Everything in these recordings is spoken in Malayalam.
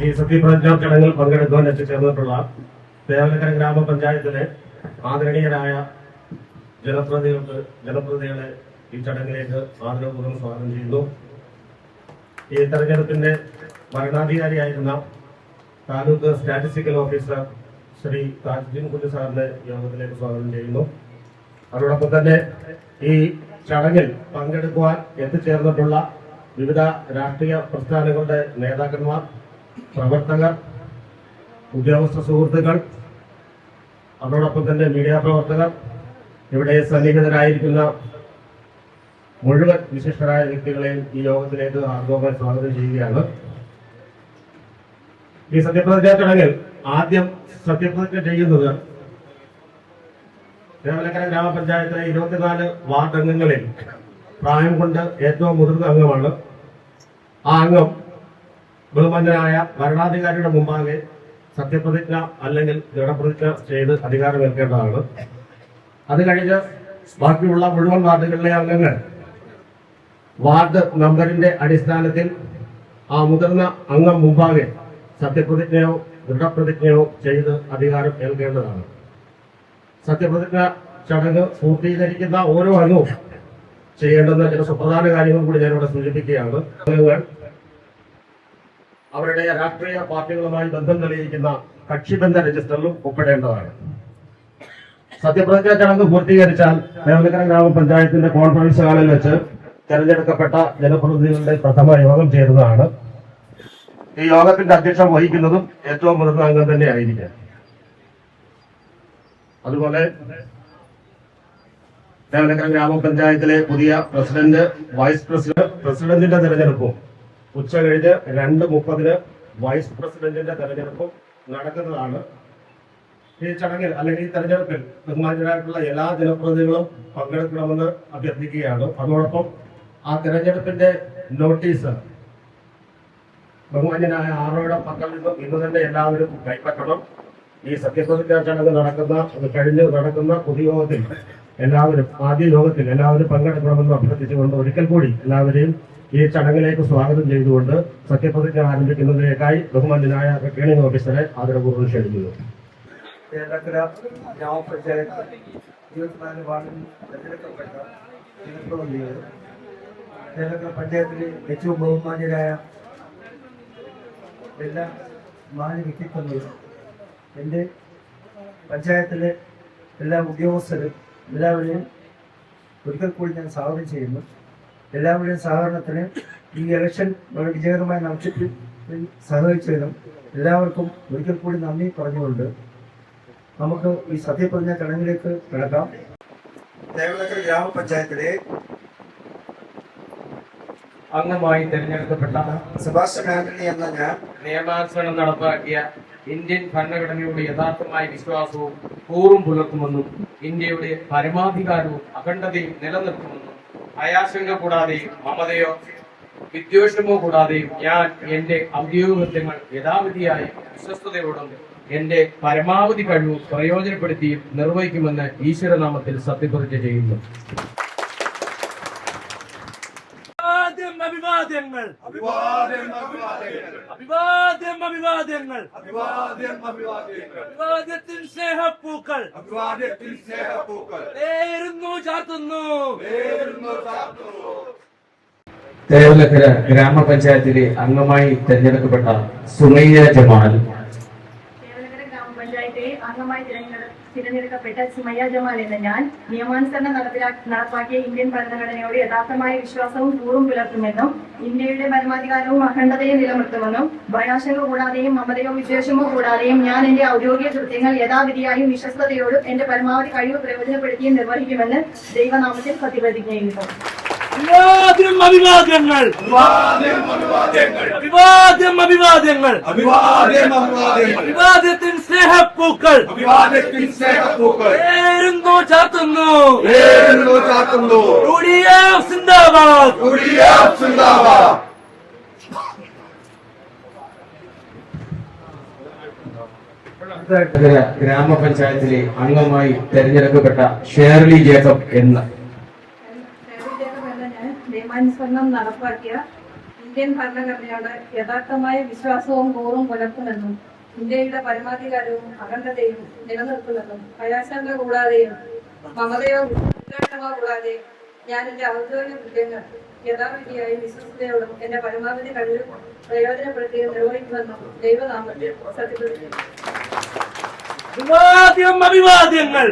ഈ സത്യപ്രതിജ്ഞാ ചടങ്ങിൽ പങ്കെടുക്കുവാൻ എത്തിച്ചേർന്നിട്ടുള്ള തേവലക്കര ഗ്രാമപഞ്ചായത്തിലെ ആദരണീയരായ ജനപ്രതിനിധികളെ ഈ ചടങ്ങിലേക്ക് ആദരപൂർവ്വം സ്വാഗതം ചെയ്യുന്നു. ഈ തെരഞ്ഞെടുപ്പിന്റെ ഭരണാധികാരിയായിരുന്ന താലൂക്ക് സ്റ്റാറ്റിസ്റ്റിക്കൽ ഓഫീസർ ശ്രീ താജുദ്ദീൻ കുഞ്ഞു സാറിനെ യോഗത്തിലേക്ക് സ്വാഗതം ചെയ്യുന്നു. അതോടൊപ്പം തന്നെ ഈ ചടങ്ങിൽ പങ്കെടുക്കുവാൻ എത്തിച്ചേർന്നിട്ടുള്ള വിവിധ രാഷ്ട്രീയ പ്രസ്ഥാനങ്ങളുടെ നേതാക്കന്മാർ, പ്രവർത്തകർ, ഉദ്യോഗസ്ഥ സുഹൃത്തുക്കൾ, അതോടൊപ്പം തന്നെ മീഡിയ പ്രവർത്തകർ, ഇവിടെ സന്നിഹിതരായിരിക്കുന്ന മുഴുവൻ വിശിഷ്ടരായ വ്യക്തികളെയും ഈ യോഗത്തിലേക്ക് ആർദ്രമായി സ്വാഗതം ചെയ്യുകയാണ്. ഈ സത്യപ്രതിജ്ഞാ ചടങ്ങിൽ ആദ്യം സത്യപ്രതിജ്ഞ ചെയ്യുന്നത് തേവലക്കര ഗ്രാമപഞ്ചായത്തിലെ 24 വാർഡ് അംഗങ്ങളിൽ പ്രായം കൊണ്ട് ഏറ്റവും മുതിർന്ന അംഗമാണ്. ആ അംഗം ബഹുമാന്യനായ ഭരണാധികാരിയുടെ മുമ്പാകെ സത്യപ്രതിജ്ഞ അല്ലെങ്കിൽ ദൃഢപ്രതിജ്ഞ ചെയ്ത് അധികാരമേൽക്കേണ്ടതാണ്. അത് കഴിഞ്ഞ് ബാക്കിയുള്ള മുഴുവൻ വാർഡുകളിലെ അംഗങ്ങൾ വാർഡ് നമ്പറിന്റെ അടിസ്ഥാനത്തിൽ ആ മുതിർന്ന അംഗം മുമ്പാകെ സത്യപ്രതിജ്ഞയോ ദൃഢപ്രതിജ്ഞയോ ചെയ്ത് അധികാരം ഏൽക്കേണ്ടതാണ്. സത്യപ്രതിജ്ഞ ചടങ്ങ് പൂർത്തീകരിക്കുന്ന ഓരോ അംഗവും ചെയ്യേണ്ടുന്ന ചില സുപ്രധാന കാര്യങ്ങൾ കൂടി ഞാനിവിടെ സൂചിപ്പിക്കുകയാണ്. അംഗങ്ങൾ അവരുടെ രാഷ്ട്രീയ പാർട്ടികളുമായി ബന്ധം തെളിയിക്കുന്ന കക്ഷിബന്ധ രജിസ്റ്ററിലും ഒപ്പിടേണ്ടതാണ്. സത്യപ്രതിജ്ഞാ ചടങ്ങ് പൂർത്തീകരിച്ചാൽ തേവലക്കര ഗ്രാമപഞ്ചായത്തിന്റെ കോൺഫറൻസ് ഹാളിൽ വെച്ച് തെരഞ്ഞെടുക്കപ്പെട്ട ജനപ്രതിനിധികളുടെ പ്രഥമ യോഗം ചേരുന്നതാണ്. ഈ യോഗത്തിന്റെ അധ്യക്ഷം വഹിക്കുന്നതും ഏറ്റവും മുതിർന്ന അംഗം തന്നെ ആയിരിക്കും. അതുപോലെ തേവലക്കര ഗ്രാമപഞ്ചായത്തിലെ പുതിയ പ്രസിഡന്റ്, വൈസ് പ്രസിഡന്റിന്റെ തെരഞ്ഞെടുപ്പും ഉച്ച കഴിഞ്ഞ് 2:30 വൈസ് പ്രസിഡന്റിന്റെ തെരഞ്ഞെടുപ്പും നടക്കുന്നതാണ്. ഈ ചടങ്ങിൽ അല്ലെങ്കിൽ ഈ തെരഞ്ഞെടുപ്പിൽ ബഹുമാന്യരായിട്ടുള്ള എല്ലാ ജനപ്രതിനിധികളും പങ്കെടുക്കണമെന്ന് അഭ്യർത്ഥിക്കുകയാണ്. അതോടൊപ്പം ആ തെരഞ്ഞെടുപ്പിന്റെ നോട്ടീസ് ബഹുമാന്യനായ ആറോയുടെ പക്കൽ നിന്നും ഇന്ന് തന്നെ എല്ലാവരും കൈപ്പറ്റണം. ഈ സത്യപ്രതിജ്ഞാ ചടങ്ങ് കഴിഞ്ഞ് നടക്കുന്ന പൊതുയോഗത്തിൽ ആദ്യ യോഗത്തിൽ എല്ലാവരും പങ്കെടുക്കണമെന്ന് അഭ്യർത്ഥിച്ചുകൊണ്ട് ഒരിക്കൽ കൂടി എല്ലാവരെയും ഈ ചടങ്ങിലേക്ക് സ്വാഗതം ചെയ്തുകൊണ്ട് സത്യപ്രതിജ്ഞ ആരംഭിക്കുന്നതിലേക്കായി ബഹുമാന്യനായ റിട്ടേണിംഗ് ഓഫീസറെ ആദരപൂർവ്വം ക്ഷണിക്കുന്നു. തേവലക്കര ഗ്രാമപഞ്ചായത്ത് 24 വാർഡിൽ തെരഞ്ഞെടുക്കപ്പെട്ട ജനപ്രതിനിധികൾ, തേവലക്കര പഞ്ചായത്തിലെ ഏറ്റവും ബഹുമാന്യരായ എല്ലാ മാന്യ വ്യക്തിത്വങ്ങളും, എൻ്റെ പഞ്ചായത്തിലെ എല്ലാ ഉദ്യോഗസ്ഥരും എല്ലാവരെയും ഒരിക്കൽ കൂടി ഞാൻ സ്വാഗതം ചെയ്യുന്നു. എല്ലാവരുടെയും സഹകരണത്തിന് ഈ ഇലക്ഷൻ വളരെ വിജയകരമായി നടത്തിയിട്ട് സഹകരിച്ചതിനും എല്ലാവർക്കും ഒരിക്കൽ കൂടി നന്ദി പറഞ്ഞുകൊണ്ട് നമുക്ക് ഈ സത്യപ്രതിജ്ഞ ചടങ്ങിലേക്ക് കിടക്കാം. തേവലക്കര ഗ്രാമപഞ്ചായത്തിലെ അംഗമായി തെരഞ്ഞെടുക്കപ്പെട്ട സെബാസ്റ്റ്യൻ ആന്റണി എന്ന ഞാൻ നിയമാനുസരണം നടപ്പാക്കിയ ഇന്ത്യൻ ഭരണഘടനയുടെ യഥാർത്ഥമായ വിശ്വാസവും കൂറും പുലർത്തുമെന്നും ഇന്ത്യയുടെ പരമാധികാരവും അഖണ്ഡതയും നിലനിർത്തുമെന്നും അയാശങ്ക കൂടാതെയും മമതയോ വിദ്വേഷമോ കൂടാതെയും ഞാൻ എന്റെ ഔദ്യോഗികത്വങ്ങൾ യഥാവിധിയായും വിശ്വസ്തയോടും എന്റെ പരമാവധി കഴിവും പ്രയോജനപ്പെടുത്തിയും നിർവഹിക്കുമെന്ന് ഈശ്വരനാമത്തിൽ സത്യപ്രതിജ്ഞ ചെയ്യുന്നു. അഭിവാദ്യങ്ങൾ അഭിവാദ്യത്തിൻ സ്നേഹപ്പൂക്കൾ ചാർത്തുന്നു. തേവലക്കര ഗ്രാമപഞ്ചായത്തിലെ അംഗമായി തെരഞ്ഞെടുക്കപ്പെട്ട സുമയ്യ ജമാൽ, അംഗമായി തിരഞ്ഞെടുക്കപ്പെട്ട സുമയ്യ ജമാൽ എന്ന ഞാൻ നിയമാനുസരണം നടപ്പാക്കിയ ഇന്ത്യൻ ഭരണഘടനയോട് യഥാർത്ഥമായ വിശ്വാസവും കൂറും പുലർത്തുമെന്നും ഇന്ത്യയുടെ പരമാധികാരവും അഖണ്ഡതയും നിലനിർത്തുമെന്നും ഭയാശങ്ക കൂടാതെയും മമതയോ വിദ്വേഷമോ കൂടാതെയും ഞാൻ എന്റെ ഔദ്യോഗിക കൃത്യങ്ങൾ യഥാവിധിയായും വിശ്വസ്തയോടും എന്റെ പരമാവധി കഴിവ് പ്രയോജനപ്പെടുത്തിയും നിർവഹിക്കുമെന്ന് ദൈവനാമത്തിൽ സത്യപ്രതിജ്ഞ ചെയ്യുന്നു. അഭിവാദ്യങ്ങൾ അഭിവാദ്യത്തിൻ സ്നേഹപ്പൂക്കൾ ചാർത്തുന്നു. ഗ്രാമപഞ്ചായത്തിലെ അംഗമായി തെരഞ്ഞെടുക്കപ്പെട്ട ഷേർലി ജേക്കബ് എന്ന നിയമാനുസരണം നടപ്പാക്കിയ ഇന്ത്യൻ ഭരണഘടനയോട് യഥാർത്ഥമായ വിശ്വാസവും കൂറും പുലർത്തുമെന്നും ഇന്ത്യയുടെ പരമാധികാരവും അഖണ്ഡതയും നിലനിർത്തുമെന്നും ഭയാശങ്ക കൂടാതെയും മമതയോ വിദ്വേഷമോ കൂടാതെ ഞാൻ എന്റെ ഔദ്യോഗിക കൃത്യങ്ങൾ യഥാവിധിയായും വിശ്വസ്തയോടും എന്റെ പരമാവധി കഴിവ് പ്രയോജനപ്പെടുത്തുകയും നിർവഹിക്കുമെന്നും ദൈവനാമത്തിൽ സത്യപ്രതിജ്ഞ. വിവാദ്യം അഭിവാദ്യങ്ങൾ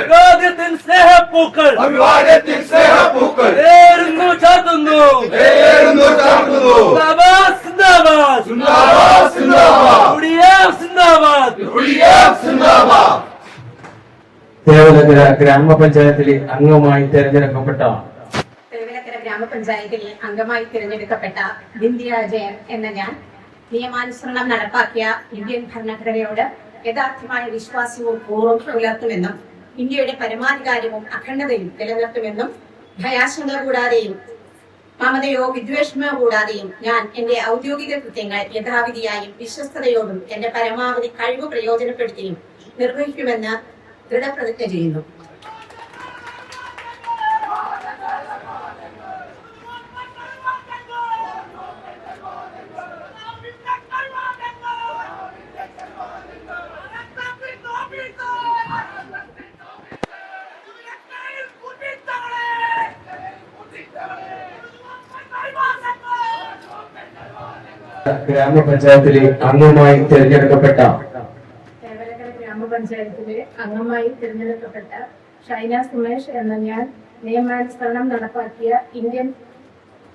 വിവാദ്യത്തിൻ സ്നേഹപ്പൂക്കൾ ഏറുന്നു ചാർത്തുന്നു സിന്ദാബാദ് സിന്ദാബാദ്. തേവലക്കര ഗ്രാമപഞ്ചായത്തിലെ അംഗമായി തെരഞ്ഞെടുക്കപ്പെട്ട തേവലക്കര ഗ്രാമപഞ്ചായത്തിൽ അംഗമായി തിരഞ്ഞെടുക്കപ്പെട്ട ബിന്ദിയ ജയൻ എന്ന ഞാൻ നിയമാനുസരണം നടപ്പാക്കിയ ഇന്ത്യൻ ഭരണഘടനയോട് യഥാർത്ഥമായ വിശ്വാസവും പൂർവ്വം പുലർത്തുമെന്നും ഇന്ത്യയുടെ പരമാധികാരവും അഖണ്ഡതയും നിലനിർത്തുമെന്നും ഭയാശങ്ക കൂടാതെയും മമതയോ വിദ്വേഷമോ കൂടാതെയും ഞാൻ എന്റെ ഔദ്യോഗിക കൃത്യങ്ങൾ യഥാവിധിയായും വിശ്വസ്തയോടും എന്റെ പരമാവധി കഴിവ് പ്രയോജനപ്പെടുത്തിയും നിർവഹിക്കുമെന്ന് ദൃഢപ്രതിജ്ഞ ചെയ്യുന്നു. ഗ്രാമപഞ്ചായത്തിലെ അംഗമായി തിരഞ്ഞെടുക്കപ്പെട്ട തേവലക്കര ഗ്രാമപഞ്ചായത്തിലെ അംഗമായി തിരഞ്ഞെടുക്കപ്പെട്ട ഷൈന സുമേഷ് എന്ന ഞാൻ നിയമാനുസരണം നടപ്പാക്കിയ ഇന്ത്യൻ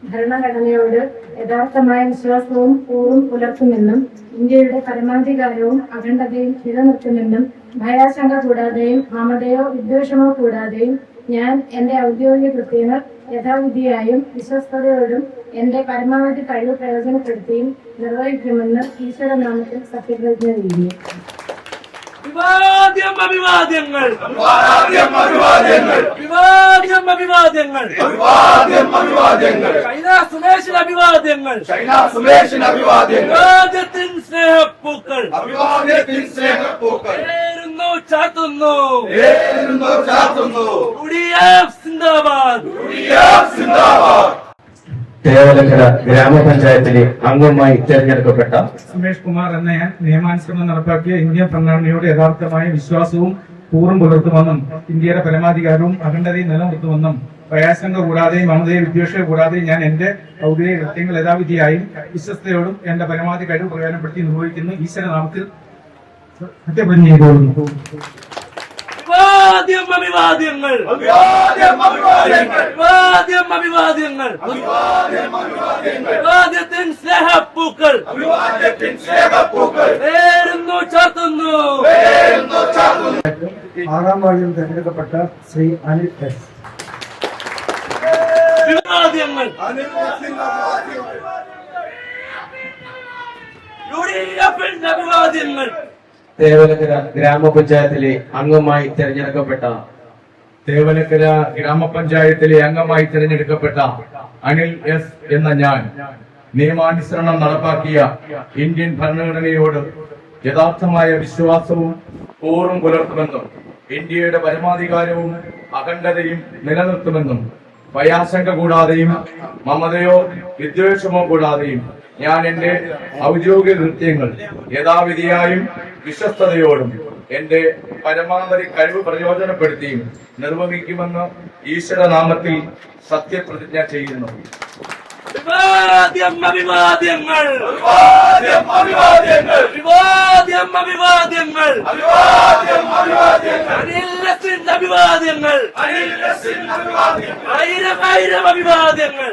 ഭരണഘടനയോട് യഥാർത്ഥമായ വിശ്വാസവും കൂറും പുലർത്തുമെന്നും ഇന്ത്യയുടെ പരമാധികാരവും അഖണ്ഡതയും നിലനിർത്തുമെന്നും ഭയാശങ്ക കൂടാതെയും മമതയോ വിദ്വേഷമോ കൂടാതെയും ഞാൻ എന്റെ ഔദ്യോഗിക കൃത്യങ്ങൾ യഥാവിധിയായും വിശ്വസ്തയോടും എന്റെ പരമാവധി കഴിവ് പ്രയോജനപ്പെടുത്തിയും നിർവഹിക്കുമെന്ന് ഈശ്വരനാമത്തിൽ സത്യപ്രതിജ്ഞ ചെയ്യുന്നു. അഭിവാദ്യങ്ങൾ സുമേഷിന് അഭിവാദ്യങ്ങൾ അഭിവാദ്യത്തിൻ സ്നേഹപ്പൂക്കൾ ഏറുന്നു ചാർത്തുന്നു സിന്ദാബാദ്. തേവലക്കര ഗ്രാമപഞ്ചായത്തിലെ അംഗമായി തിരഞ്ഞെടുക്കപ്പെട്ട സുമേഷ് കുമാർ എന്ന ഞാൻ നിയമാനുസരണം നടപ്പാക്കിയ ഇന്ത്യൻ ഭരണഘടനയോട് യഥാർത്ഥമായ വിശ്വാസവും പൂർവ്വം പുലർത്തുമെന്നും ഇന്ത്യയുടെ പരമാധികാരവും അഖണ്ഡതയും നിലനിർത്തുമെന്നും ഭയാശങ്ക കൂടാതെയും മമതയെ വിദ്വേഷവും കൂടാതെയും ഞാൻ എന്റെ ഔദ്യോഗിക കൃത്യങ്ങൾ യഥാവിധിയായും വിശ്വസ്തയോടും എന്റെ പരമാവധി കഴിവ് പ്രയോജനപ്പെടുത്തി നിർവഹിക്കുന്നു. ഈശ്വരനാമത്തിൽ സത്യപ്രതിജ്ഞ ചെയ്തുകൊള്ളുന്നു. അഭിവാദ്യത്തിൻ സ്നേഹപ്പൂക്കൾ ഏറുന്നു ചാർത്തുന്നു. ആറാം വാർഡിൽ തിരഞ്ഞെടുക്കപ്പെട്ട ശ്രീ അനിൽ എസ്. അഭിവാദ്യങ്ങൾ യുഡിഎഫിന്റെ അഭിവാദ്യങ്ങൾ. തേവലക്കര ഗ്രാമപഞ്ചായത്തിലെ അംഗമായി തിരഞ്ഞെടുക്കപ്പെട്ട തേവലക്കര ഗ്രാമപഞ്ചായത്തിലെ അംഗമായി തിരഞ്ഞെടുക്കപ്പെട്ട അനിൽ എസ് എന്ന ഞാൻ നിയമാനുസരണം നടപ്പാക്കിയ ഇന്ത്യൻ ഭരണഘടനയോട് യഥാർത്ഥമായ വിശ്വാസവും കൂറും പുലർത്തുമെന്നും ഇന്ത്യയുടെ പരമാധികാരവും അഖണ്ഡതയും നിലനിർത്തുമെന്നും ഭയാശങ്ക കൂടാതെയും മമതയോ വിദ്വേഷമോ കൂടാതെയും ഞാൻ എന്റെ ഔദ്യോഗിക കൃത്യങ്ങൾ യഥാവിധിയായും വിശ്വസ്തയോടും എന്റെ പരമാവധി കഴിവ് പ്രയോജനപ്പെടുത്തിയും നിർവഹിക്കുമെന്ന് ഈശ്വരനാമത്തിൽ സത്യപ്രതിജ്ഞ ചെയ്യുന്നു. അഭിവാദ്യങ്ങൾ അനിലിന്റെ അഭിവാദ്യങ്ങൾ ആയിരം അഭിവാദ്യങ്ങൾ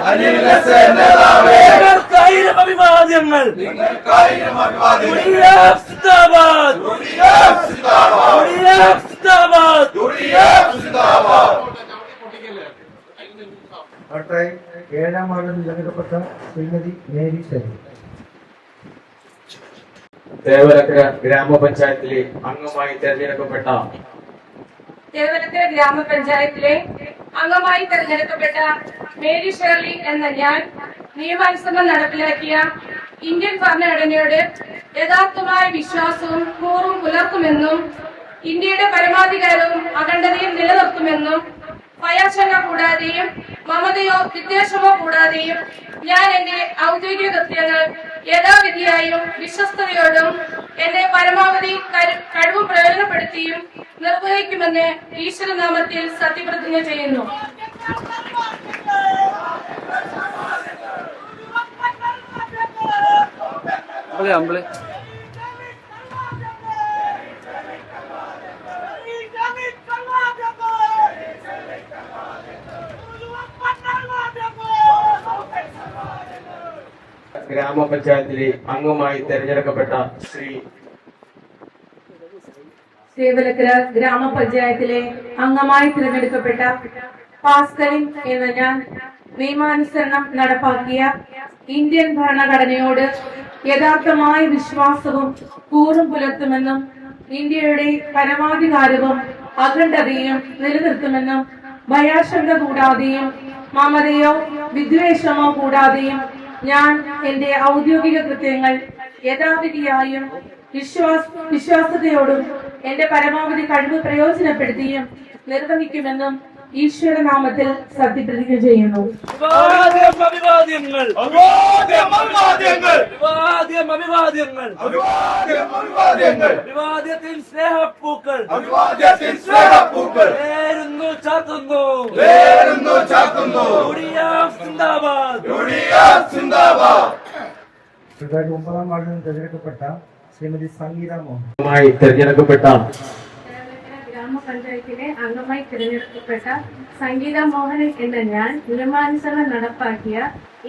അനിലിന്റെ നേതാവേ ആയിരം അഭിവാദ്യങ്ങൾ സിന്ദാബാദ് അടുത്തായി ഏഴാം വാർഡിൽ തിരഞ്ഞെടുക്കപ്പെട്ട ശ്രീമതി മേരി ശരി. തേവലക്കര ഗ്രാമപഞ്ചായത്തിലെ അംഗമായി തിരഞ്ഞെടുക്കപ്പെട്ട തേവലക്കര ഗ്രാമപഞ്ചായത്തിലെ അംഗമായി തെരഞ്ഞെടുക്കപ്പെട്ട മേരി ഷേർലി എന്ന ഞാൻ നിയമാനുസരണം നടപ്പിലാക്കിയ ഇന്ത്യൻ ഭരണഘടനയോട് യഥാർത്ഥമായ വിശ്വാസവും കൂറും പുലർത്തുമെന്നും ഇന്ത്യയുടെ പരമാധികാരവും അഖണ്ഡതയും നിലനിർത്തുമെന്നും ഭയാശങ്ക കൂടാതെയും മമതയോ വിദ്വേഷമോ കൂടാതെയും ഞാൻ എന്റെ ഔദ്യോഗിക കൃത്യങ്ങൾ യഥാവിധിയായും വിശ്വസ്തയോടും എന്റെ പരമാവധി കഴിവ് പ്രയോജനപ്പെടുത്തിയും നിർവഹിക്കുമെന്ന് ഈശ്വരനാമത്തിൽ സത്യപ്രതിജ്ഞ ചെയ്യുന്നു. ഗ്രാമപഞ്ചായത്തിലെ അംഗമായി തെരഞ്ഞെടുക്കപ്പെട്ട ശ്രീ സേവലക്കര ഗ്രാമപഞ്ചായത്തിലെ അംഗമായി തിരഞ്ഞെടുക്കപ്പെട്ട പാസ്കലിൻ എന്ന ഞാൻ നിയമാനുസരണം നടപ്പാക്കിയ ഇന്ത്യൻ ഭരണഘടനയോട് യഥാർത്ഥമായ വിശ്വാസവും കൂറും പുലർത്തുമെന്നും ഇന്ത്യയുടെ പരമാധികാരവും അഖണ്ഡതയും നിലനിർത്തുമെന്നും ഭയാശങ്ക കൂടാതെയും മമതയോ വിദ്വേഷമോ കൂടാതെയും ഞാൻ എന്റെ ഔദ്യോഗിക കൃത്യങ്ങൾ യഥാവിധിയായും വിശ്വാസതയോടും എന്റെ പരമാവധി കഴിവ് പ്രയോജനപ്പെടുത്തിയും നിർവഹിക്കുമെന്നും ഈശ്വരനാമത്തിൽ സത്യപ്രതിജ്ഞ ചെയ്യുന്നു. വിവാദത്തിൽ സ്നേഹപ്പൂക്കൾ സുധാകർ 9ാം വാർഡിൽ തെരഞ്ഞെടുക്കപ്പെട്ട ശ്രീമതി സംഗീത മോഹൻ തെരഞ്ഞെടുക്കപ്പെട്ട ഗ്രാമപഞ്ചായത്തിലെ അംഗമായി തിരഞ്ഞെടുക്കപ്പെട്ട സംഗീത മോഹനൻ എന്ന ഞാൻ നിയമാനുസരണം നടപ്പാക്കിയ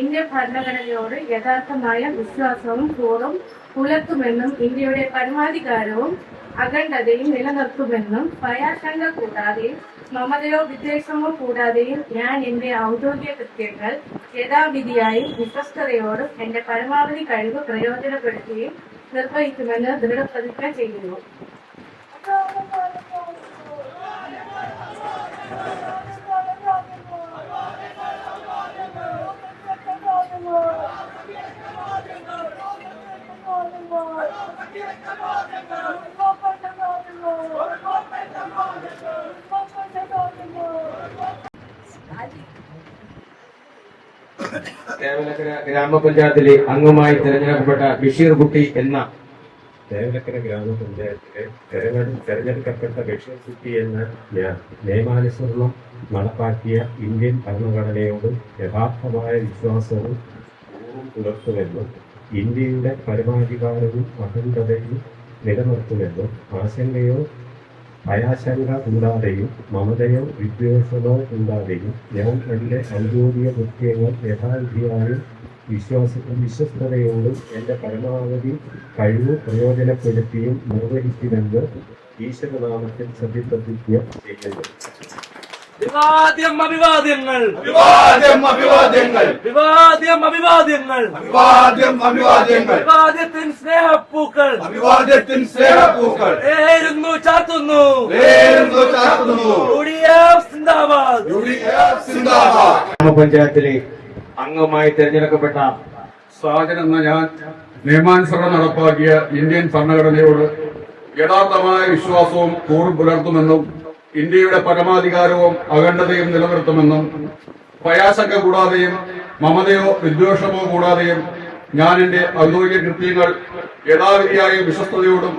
ഇന്ത്യൻ ഭരണഘടനയോട് യഥാർത്ഥമായ വിശ്വാസവും കൂറും പുലർത്തുമെന്നും ഇന്ത്യയുടെ പരമാധികാരവും അഖണ്ഡതയും നിലനിർത്തുമെന്നും ഭയാശങ്ക കൂടാതെയും മമതയോ വിദ്വേഷമോ കൂടാതെയും ഞാൻ എന്റെ ഔദ്യോഗിക കൃത്യങ്ങൾ യഥാവിധിയായും വിശ്വസ്തയോടും എന്റെ പരമാവധി കഴിവ് പ്രയോജനപ്പെടുത്തുകയും നിർവഹിക്കുമെന്ന് ദൃഢപ്രതിജ്ഞ ചെയ്യുന്നു. തേവലക്കര ഗ്രാമപഞ്ചായത്തിലെ അംഗമായി തെരഞ്ഞെടുക്കപ്പെട്ട ബഷീർ കുട്ടി എന്ന തേവലക്കര ഗ്രാമപഞ്ചായത്തിലെ തെരഞ്ഞെടുക്കപ്പെട്ട ബഷീർ കുട്ടി എന്ന ഞാൻ നിയമാനുസരണം നടപ്പാക്കിയ ഇന്ത്യൻ ഭരണഘടനയോട് യഥാർത്ഥമായ വിശ്വാസവും കൂറും പുലർത്തുമെന്നും ഇന്ത്യയുടെ പരമാധികാരവും അഖണ്ഡതയും നിലനിർത്തുമെന്നും ആശങ്കയോ ഭയാശങ്ക കൂടാതെയും മമതയോ വിദ്വേഷമോ കൂടാതെയും ഞാൻ എൻ്റെ ഔദ്യോഗിക കൃത്യങ്ങൾ യഥാവിധിയായും വിശ്വസ്തയോടും എൻ്റെ പരമാവധി കഴിവ് പ്രയോജനപ്പെടുത്തിയും നിർവഹിക്കുമെന്ന് ഈശ്വരനാമത്തിൽ സത്യപ്രതിജ്ഞ ചെയ്യുന്നു. വിവാദ്യം അഭിവാദ്യങ്ങൾ വിവാദ്യത്തിൻ സ്നേഹപ്പൂക്കൾ ചാർത്തുന്നു. ഗ്രാമപഞ്ചായത്തിലെ അംഗമായി തെരഞ്ഞെടുക്കപ്പെട്ട സാജൻ എന്ന ഞാൻ നിയമാനുസരണം നടപ്പാക്കിയ ഇന്ത്യൻ ഭരണഘടനയോട് യഥാർത്ഥമായ വിശ്വാസവും കൂറും പുലർത്തുമെന്നും ഇന്ത്യയുടെ പരമാധികാരവും അഖണ്ഡതയും നിലനിർത്തുമെന്നും ഭയാശങ്ക കൂടാതെയും മമതയോ വിദ്വേഷമോ കൂടാതെയും ഞാൻ എന്റെ ഔദ്യോഗിക കൃത്യങ്ങൾ യഥാവിധിയായും വിശ്വസ്തയോടും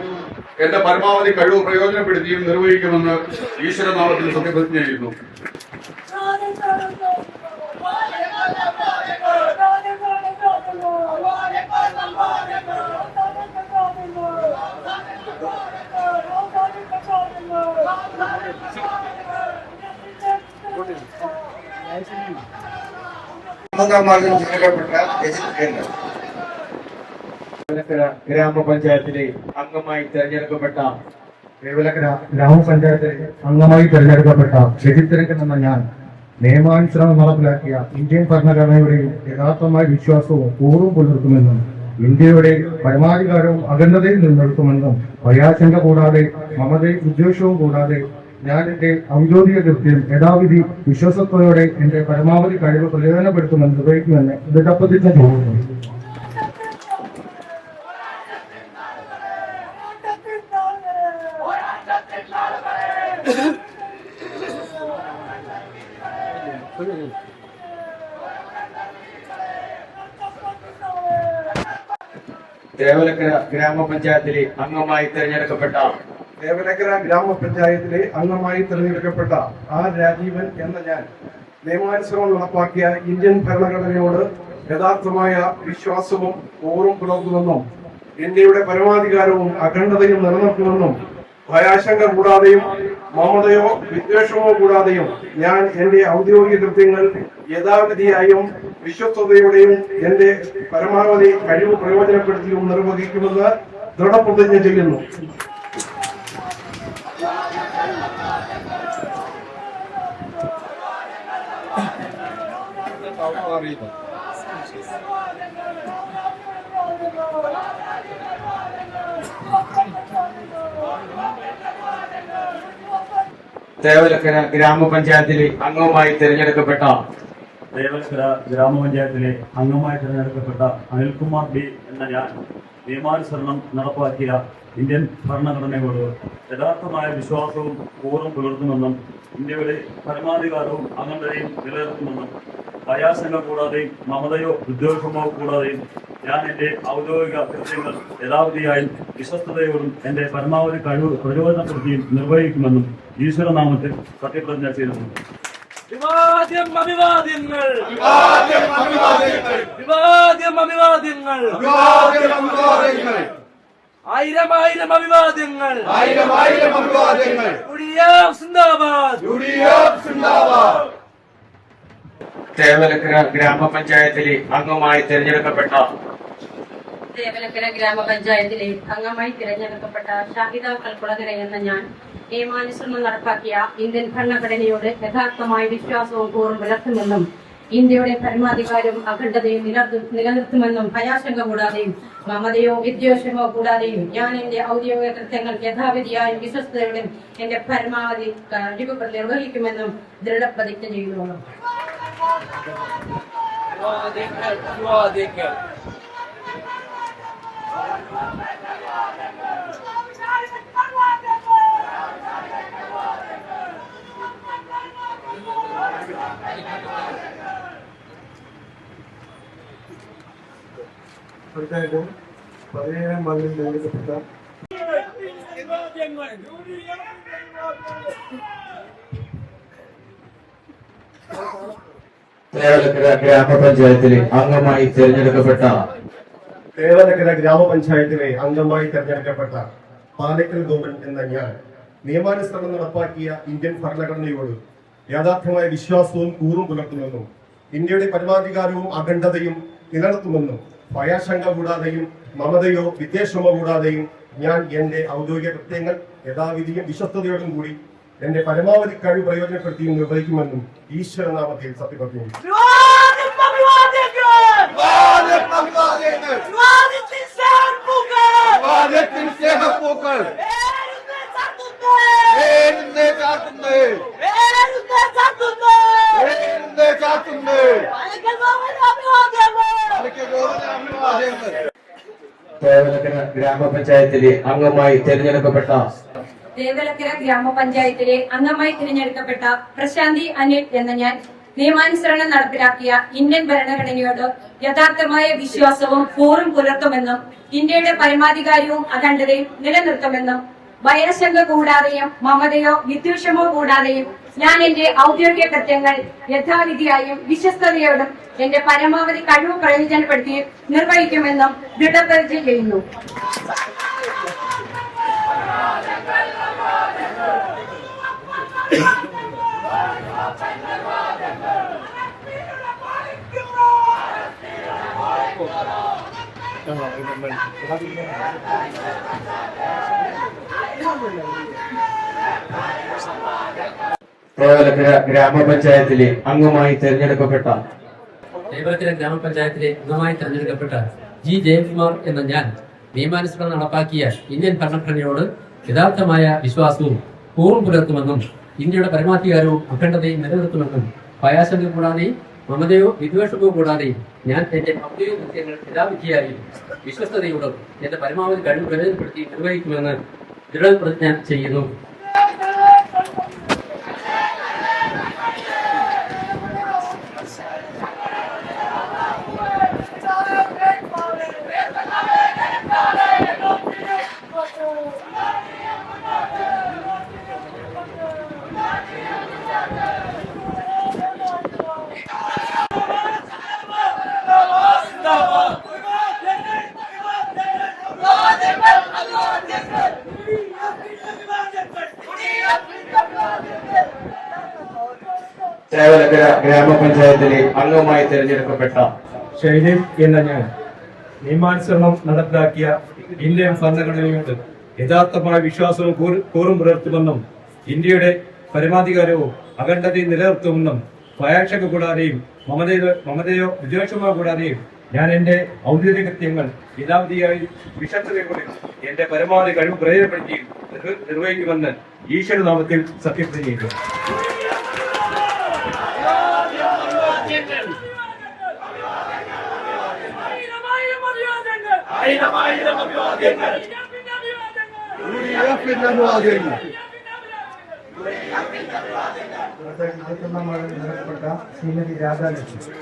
എന്റെ പരമാവധി കഴിവ് പ്രയോജനപ്പെടുത്തിയും നിർവഹിക്കുമെന്ന് ഈശ്വരനാമത്തിൽ സത്യപ്രതിജ്ഞ ചെയ്യുന്നു. ഗ്രാമപഞ്ചായത്തിലെ അംഗമായി തെരഞ്ഞെടുക്കപ്പെട്ട തേവലക്കര ഗ്രാമപഞ്ചായത്തിലെ അംഗമായി തെരഞ്ഞെടുക്കപ്പെട്ട ഷെജിത്തിരക്കൻ എന്ന ഞാൻ നിയമാനുസരണം നടപ്പിലാക്കിയ ഇന്ത്യൻ ഭരണഘടനയുടെയും യഥാർത്ഥമായ വിശ്വാസവും കൂറും പുലർത്തുമെന്നും ഇന്ത്യയുടെ പരമാധികാരവും അഖണ്ഡതയും നിലനിർത്തുമെന്നും ഭയാശങ്ക കൂടാതെ മമതയും വിദ്വേഷവും കൂടാതെ ഞാൻ എന്റെ ഔദ്യോഗിക കൃത്യം യഥാവിധി വിശ്വാസത്തോടെ എന്റെ പരമാവധി കഴിവ് പ്രയോജനപ്പെടുത്തുമെന്ന് നിർവഹിക്കുമെന്ന് ദൃഢപ്രതിജ്ഞ ചെയ്യുന്നു. തേവലക്കര ഗ്രാമപഞ്ചായത്തിലെ അംഗമായി തിരഞ്ഞെടുക്കപ്പെട്ട ദേവനഗര ഗ്രാമപഞ്ചായത്തിലെ അംഗമായി തിരഞ്ഞെടുക്കപ്പെട്ട ആർ രാജീവൻ എന്ന ഞാൻ നിയമാനുസൃതം നടപ്പാക്കിയ ഇന്ത്യൻ ഭരണഘടനയോട് യഥാർത്ഥമായ വിശ്വാസവും കൂറും പുലർത്തുമെന്നും ഇന്ത്യയുടെ പരമാധികാരവും അഖണ്ഡതയും നിലനിർത്തുമെന്നും ഭയാശങ്ക കൂടാതെയും മമതയോ വിദ്വേഷമോ കൂടാതെയും ഞാൻ എന്റെ ഔദ്യോഗിക കൃത്യങ്ങൾ യഥാവിധിയായും വിശ്വസ്തയോടെയും എന്റെ പരമാവധി കഴിവ് പ്രയോജനപ്പെടുത്തിയും നിർവഹിക്കുമെന്ന് ദൃഢപ്രതിജ്ഞ ചെയ്യുന്നു. തേവലക്കര ഗ്രാമപഞ്ചായത്തിലെ അംഗമായി തിരഞ്ഞെടുക്കപ്പെട്ട തേവലക്കര ഗ്രാമപഞ്ചായത്തിലെ അംഗമായി തിരഞ്ഞെടുക്കപ്പെട്ട അനിൽകുമാർ ബി എന്ന ഞാൻ നിയമാനുസരണം നടപ്പാക്കിയ ഇന്ത്യൻ ഭരണഘടനയോട് യഥാർത്ഥമായ വിശ്വാസവും കൂറും പുലർത്തുമെന്നും ഇന്ത്യയുടെ പരമാധികാരവും അഖണ്ഡതയും നിലനിർത്തുമെന്നും ഭയാശങ്ക കൂടാതെയും മമതയോ വിദ്വേഷമോ കൂടാതെയും ഞാൻ എന്റെ ഔദ്യോഗിക കൃത്യങ്ങൾ യഥാവിധിയായും വിശ്വസ്തയോടും എന്റെ പരമാവധി കഴിവ് പ്രയോജനപ്പെടുത്തിയും നിർവഹിക്കുമെന്നും ഈശ്വരനാമത്തിൽ സത്യപ്രതിജ്ഞ ചെയ്യുന്നു. വിവാദ്യം അഭിവാദ്യങ്ങൾ വിവാദ്യം അഭിവാദ്യങ്ങൾ ആയിരം ആയിരം അഭിവാദ്യങ്ങൾ യുഡിഎഫ് സിന്ദാബാദ് തേവലക്കര ഗ്രാമപഞ്ചായത്തിലെ അംഗമായി തിരഞ്ഞെടുക്കപ്പെട്ട തേവലക്കര ഗ്രാമപഞ്ചായത്തിലെ അംഗമായി തിരഞ്ഞെടുക്കപ്പെട്ട ഷാഹിദ കൽക്കുളകര എന്ന ഞാൻ നിയമാനുസരണം നടപ്പാക്കിയ ഇന്ത്യൻ ഭരണഘടനയോട് യഥാർത്ഥമായ വിശ്വാസവും കൂറും പുലർത്തുമെന്നും ഇന്ത്യയുടെ പരമാധികാരവും അഖണ്ഡതയും നിലനിർത്തുമെന്നും ഭയാശങ്ക കൂടാതെയും മമതയോ വിദ്വേഷമോ കൂടാതെയും ഞാൻ എന്റെ ഔദ്യോഗിക കൃത്യങ്ങൾ യഥാവിധിയായും വിശ്വസ്തയോടും എന്റെ പരമാവധി കഴിവ് നിർവഹിക്കുമെന്നും ദൃഢപ്രതിജ്ഞ ചെയ്യുന്നു. അടുത്തായിട്ട് 17-ാം വാർഡിൽ തിരഞ്ഞെടുക്കപ്പെട്ട തേവലക്കര ഗ്രാമപഞ്ചായത്തിലെ അംഗമായി തിരഞ്ഞെടുക്കപ്പെട്ട തേവലക്കര ഗ്രാമപഞ്ചായത്തിലെ അംഗമായി തെരഞ്ഞെടുക്കപ്പെട്ട പാലക്കൽ ഗോപൻ എന്ന ഞാൻ നിയമാനുസരണം നടപ്പാക്കിയ ഇന്ത്യൻ ഭരണഘടനയോട് യഥാർത്ഥമായ വിശ്വാസവും കൂറും പുലർത്തുമെന്നും ഇന്ത്യയുടെ പരമാധികാരവും അഖണ്ഡതയും നിലനിർത്തുമെന്നും ഭയാശങ്ക കൂടാതെയും മമതയോ വിദ്വേഷമോ കൂടാതെയും ഞാൻ എന്റെ ഔദ്യോഗിക കൃത്യങ്ങൾ യഥാവിധിയും വിശ്വസ്തയോടും കൂടി എന്റെ പരമാവധി കഴിവ് പ്രയോജനപ്പെടുത്തിയും നിർവഹിക്കുമെന്നും ഈശ്വരനാമത്തിൽ സത്യപ്രതിജ്ഞ ചെയ്യുന്നു. തേവലക്കര ഗ്രാമപഞ്ചായത്തിലെ അംഗമായി തിരഞ്ഞെടുക്കപ്പെട്ട തേവലക്കര ഗ്രാമപഞ്ചായത്തിലെ അംഗമായി തിരഞ്ഞെടുക്കപ്പെട്ട പ്രശാന്തി അനിൽ എന്ന ഞാൻ നിയമാനുസരണം നടപ്പിലാക്കിയ ഇന്ത്യൻ ഭരണഘടനയോട് യഥാർത്ഥമായ വിശ്വാസവും കൂറും പുലർത്തുമെന്നും ഇന്ത്യയുടെ പരമാധികാരവും അഖണ്ഡതയും നിലനിർത്തുമെന്നും ഭയശങ്ക കൂടാതെയും മമതയോ വിദ്വേഷമോ കൂടാതെയും ഞാൻ എന്റെ ഔദ്യോഗിക കൃത്യങ്ങൾ യഥാവിധിയായും വിശ്വസ്തയോടും എന്റെ പരമാവധി കഴിവ് പ്രയോജനപ്പെടുത്തി നിർവഹിക്കുമെന്നും ദൃഢപ്രതിജ്ഞ ചെയ്യുന്നു. തേവലക്കര ഗ്രാമപഞ്ചായത്തിലെ അംഗമായി തിരഞ്ഞെടുക്കപ്പെട്ട തേവലക്കര ഗ്രാമപഞ്ചായത്തിലെ അംഗമായി തിരഞ്ഞെടുക്കപ്പെട്ട ജി ജയകുമാർ എന്ന ഞാൻ നിയമാനുസരണം നടപ്പാക്കിയ ഇന്ത്യൻ ഭരണഘടനയോട് യഥാർത്ഥമായ വിശ്വാസവും കൂറും പുലർത്തുമെന്നും ഇന്ത്യയുടെ പരമാധികാരവും അഖണ്ഡതയും നിലനിർത്തുമെന്നും ഭയാശങ്ക കൂടാതെയും മമതയോ വിദ്വേഷമോ കൂടാതെയും ഞാൻ എന്റെ ഔദ്യോഗിക കൃത്യങ്ങൾ യഥാവിധിയായും വിശ്വസ്തയോടും എന്റെ പരമാവധി കഴിവ് പ്രയോജനപ്പെടുത്തി നിർവഹിക്കുമെന്ന് ദൃഢപ്രതിജ്ഞ ചെയ്യുന്നു. ചേവലക്കര ഗ്രാമപഞ്ചായത്തിലെ അംഗമായി തിരഞ്ഞെടുക്കപ്പെട്ട ഷൈനിം എന്ന ഞാൻ നിയമാനുസരണം നടപ്പിലാക്കിയ ഇന്ത്യൻ ഭരണഘടനയോട് യഥാർത്ഥമായ വിശ്വാസവും കൂറും പുലർത്തുമെന്നും ഇന്ത്യയുടെ പരമാധികാരവും അഖണ്ഡതയും നിലനിർത്തുമെന്നും ഭയാക്ഷക കൂടാതെയും മമതയോ വിദ്വേഷമോ കൂടാതെയും ഞാൻ എന്റെ ഔദ്യോഗിക കൃത്യങ്ങൾ യഥാവിധിയായി വിശ്വസ്തയോടെ എന്റെ പരമാവധി കഴിവ് പ്രയോജനപ്പെടുത്തി നിർവഹിക്കുമെന്ന് ഈശ്വരനാമത്തിൽ സത്യപ്രതിജ്ഞ ചെയ്യുന്നു. നൽകപ്പെട്ട ശ്രീമതി രാധാലക്ഷ്മി.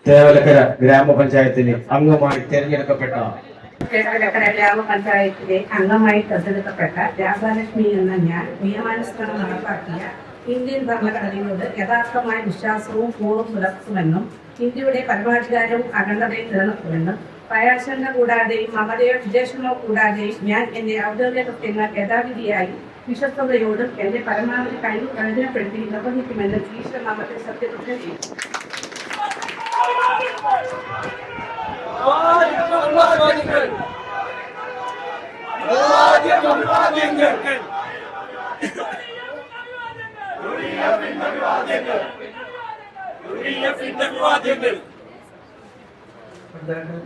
ചേവലക്കര ഗ്രാമപഞ്ചായത്തിലെ അംഗമായി തിരഞ്ഞെടുക്കപ്പെട്ട ചേവലക്കര ഗ്രാമപഞ്ചായത്തിലെ അംഗമായി തെരഞ്ഞെടുക്കപ്പെട്ട രാധാലക്ഷ്മി എന്ന ഞാൻ നിയമാനുസരണം നടപ്പാക്കിയ ഇന്ത്യൻ ഭരണഘടനയോട് യഥാർത്ഥമായ വിശ്വാസവും കൂറും പുലർത്തുമെന്നും ഇന്ത്യയുടെ പരമാധികാരവും അഖണ്ഡതയും നിലനിർത്തുമെന്നും ഭയാശങ്ക കൂടാതെയും മമതയോ വിദ്വേഷമോ കൂടാതെയും ഞാൻ എന്റെ ഔദ്യോഗിക കൃത്യങ്ങൾ യഥാവിധിയായി വിശ്വസ്തയോടും എന്റെ പരമാവധി കഴിവ് പ്രയോജനപ്പെടുത്തി നിർവഹിക്കുമെന്ന് ഈശ്വരനാമത്തിൽ സത്യപ്രതിജ്ഞ ചെയ്യും.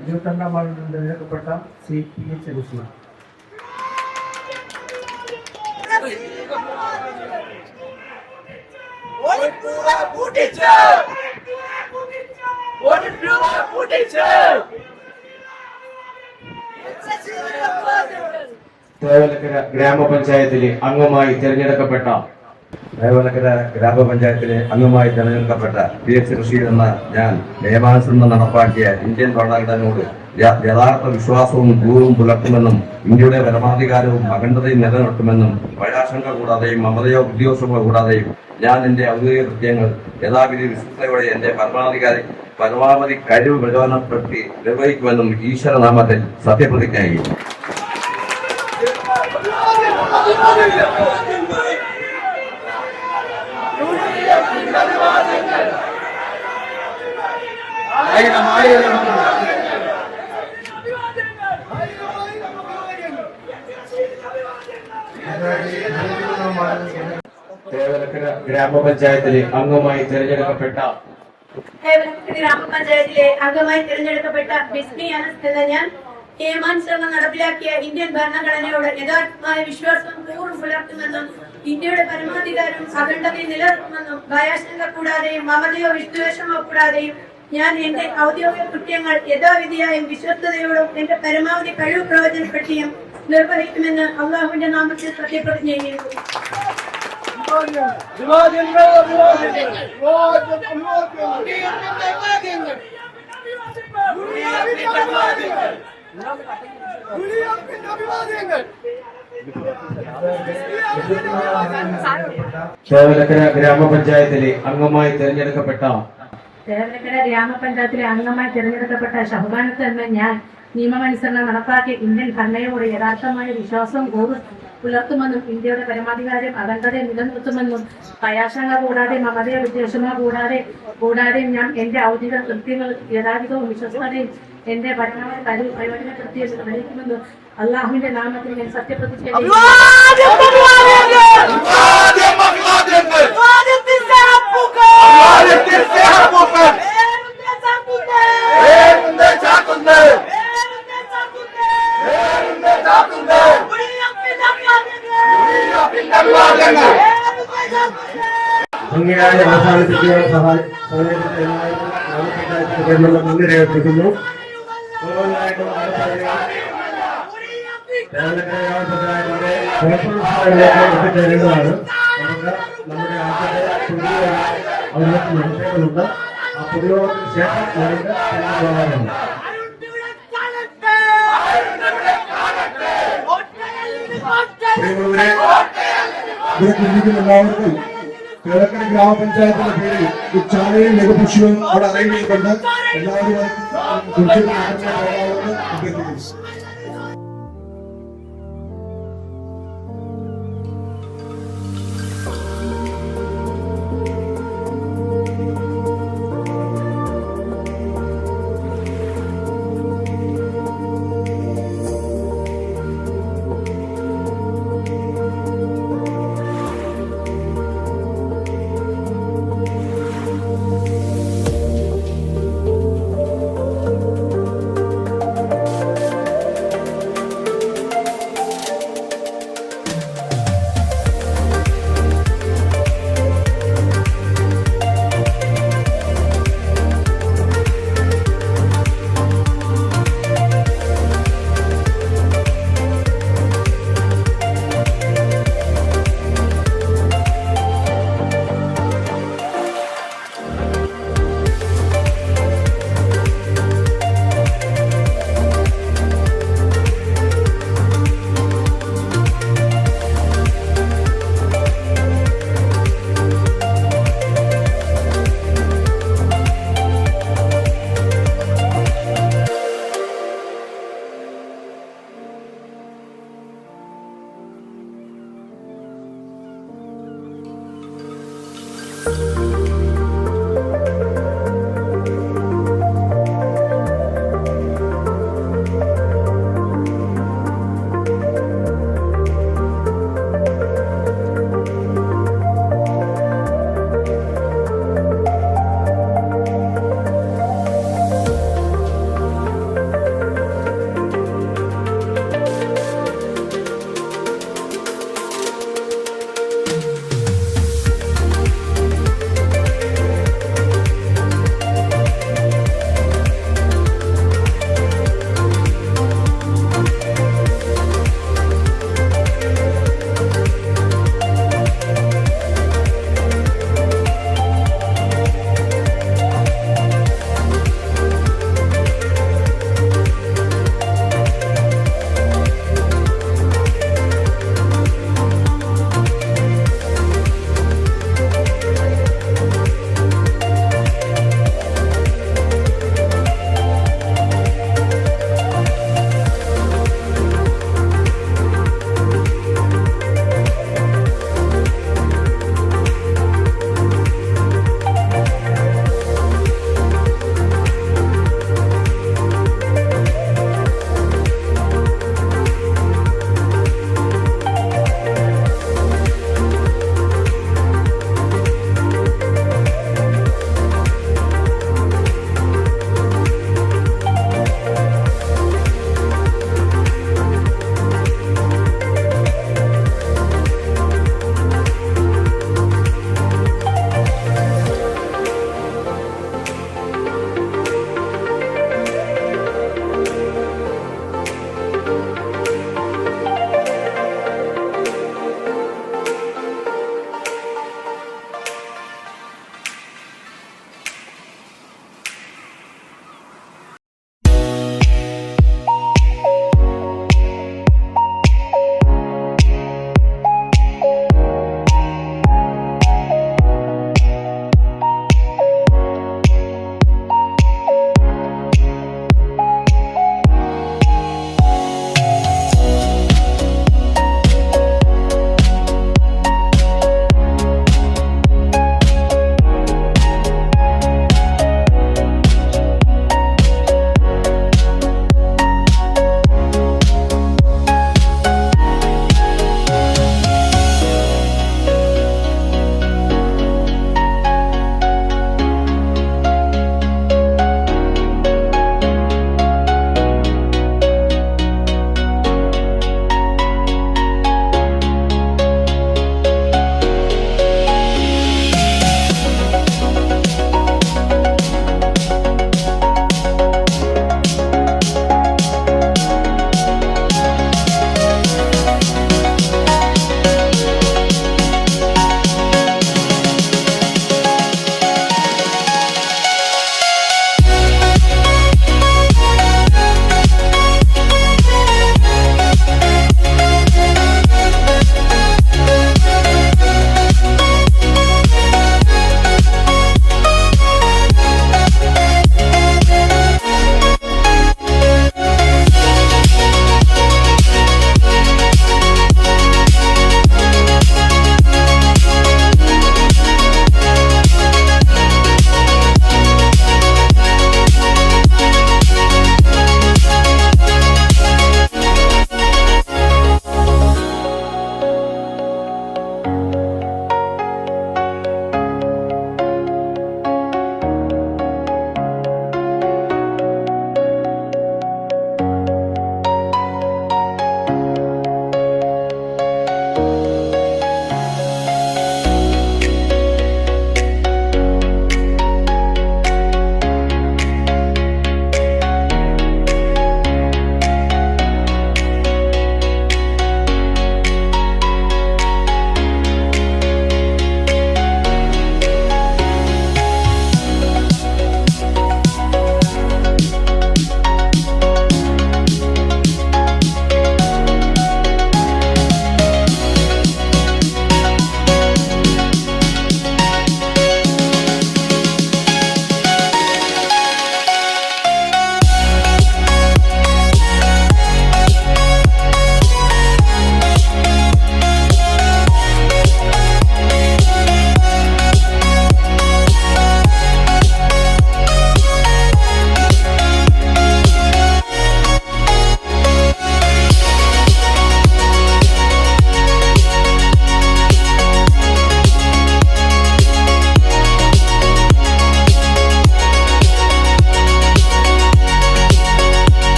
ഇരുപത്തിരണ്ടാം വാർഡിൽ തിരഞ്ഞെടുക്കപ്പെട്ട ശ്രീ പി എച്ച് ഋഷി. ചേവലക്കര ഗ്രാമപഞ്ചായത്തിലെ അംഗമായി തിരഞ്ഞെടുക്കപ്പെട്ട ചേവലക്കര ഗ്രാമപഞ്ചായത്തിലെ അംഗമായി തെരഞ്ഞെടുക്കപ്പെട്ട പി എച്ച് ഋഷി എന്ന ഞാൻ നിയമാനുസരണം നടപ്പാക്കിയ ഇന്ത്യൻ ഭരണഘടനയോട് യഥാർത്ഥ വിശ്വാസവും കൂറും പുലർത്തുമെന്നും ഇന്ത്യയുടെ പരമാധികാരവും അഖണ്ഡതയും നിലനിർത്തുമെന്നും ഭയാശങ്ക കൂടാതെയും മമതയോ വിദ്വേഷമോ കൂടാതെയും ഞാൻ എന്റെ ഔദ്യോഗിക കൃത്യങ്ങൾ യഥാവിധി വിശ്വസ്തയോടെ എന്റെ പരമാവധി കഴിവ് പ്രയോജനപ്പെടുത്തി നിർവഹിക്കുമെന്നും ഈശ്വരനാമത്തിൽ സത്യപ്രതിജ്ഞ ചെയ്യും. ചേവലക്കര ഗ്രാമപഞ്ചായത്തിലെ അംഗമായി തിരഞ്ഞെടുക്കപ്പെട്ട ഗ്രാമപഞ്ചായത്തിലെ അംഗമായി തിരഞ്ഞെടുക്കപ്പെട്ട ബിസ്മി അനസ് എന്ന ഞാൻ നിയമാനുസരണം നടപ്പിലാക്കിയ ഇന്ത്യൻ ഭരണഘടനയോട് യഥാർത്ഥമായ വിശ്വാസവും കൂറും പുലർത്തുമെന്നും ഇന്ത്യയുടെ പരമാധികാരവും അഖണ്ഡതയും നിലനിർത്തുമെന്നും ഭയാശങ്ക കൂടാതെയും മമതയോ വിദ്വേഷമോ കൂടാതെയും ഞാൻ എന്റെ ഔദ്യോഗിക കൃത്യങ്ങൾ യഥാവിധിയായും വിശ്വസ്തയോടും എന്റെ പരമാവധി കഴിവ് പ്രയോജനപ്പെടുത്തിയും നിർവഹിക്കുമെന്ന് അള്ളാഹുവിന്റെ നാമത്തിൽ സത്യപ്രതിജ്ഞ ചെയ്യുന്നു. ചേവലക്കര ഗ്രാമപഞ്ചായത്തിലെ അംഗമായി തിരഞ്ഞെടുക്കപ്പെട്ട ചേവലക്കര ഗ്രാമപഞ്ചായത്തിലെ അംഗമായി തിരഞ്ഞെടുക്കപ്പെട്ട ഷഹബാനത്ത് എന്ന ഞാൻ നിയമമനുസരണം നടപ്പാക്കിയ ഇന്ത്യൻ ഭരണയോട് യഥാർത്ഥമായ വിശ്വാസവും കൂറും പുലർത്തുമെന്നും ഇന്ത്യയുടെ പരമാധികാരം അഖണ്ഡതയെ നിലനിർത്തുമെന്നും ഭയാശങ്ക കൂടാതെ മമതയോ വിദ്വേഷമോ കൂടാതെയും ഞാൻ എന്റെ ഔദ്യോഗിക കൃത്യങ്ങൾ യഥാവിധവും വിശ്വസ്തതയും എന്റെ പരമാവധി കഴിവ് പ്രയോജനപ്പെടുത്തി നിർവഹിക്കുമെന്നും അള്ളാഹുവിന്റെ നാമത്തിൽ ഞാൻ സത്യപ്രതിജ്ഞ ചെയ്യുന്നു. ഭംഗിയായി അവസാനിപ്പിക്കാൻ സഹായിച്ച നന്ദി രേഖപ്പെടുത്തുന്നു. ഓരോന്നായിട്ടും എത്തിച്ചേരേണ്ടതാണ്. നമുക്ക് നമ്മുടെ ആദ്യത്തെ പുതിയ അവതരണത്തിന് വിഷയങ്ങളുണ്ട്. ആ പൊതുയോഗത്തിന് ശേഷം നമുക്ക് പോകാറുണ്ട്. എല്ലാവർക്കും കേളക്കര ഗ്രാമപഞ്ചായത്തിന്റെ പേരിൽ ഒരു ചാനയും ലഘുപക്ഷവും അവിടെ അറേഞ്ച് ചെയ്തിട്ടുണ്ട്. എല്ലാവരും അഭ്യർത്ഥിക്കുന്നു.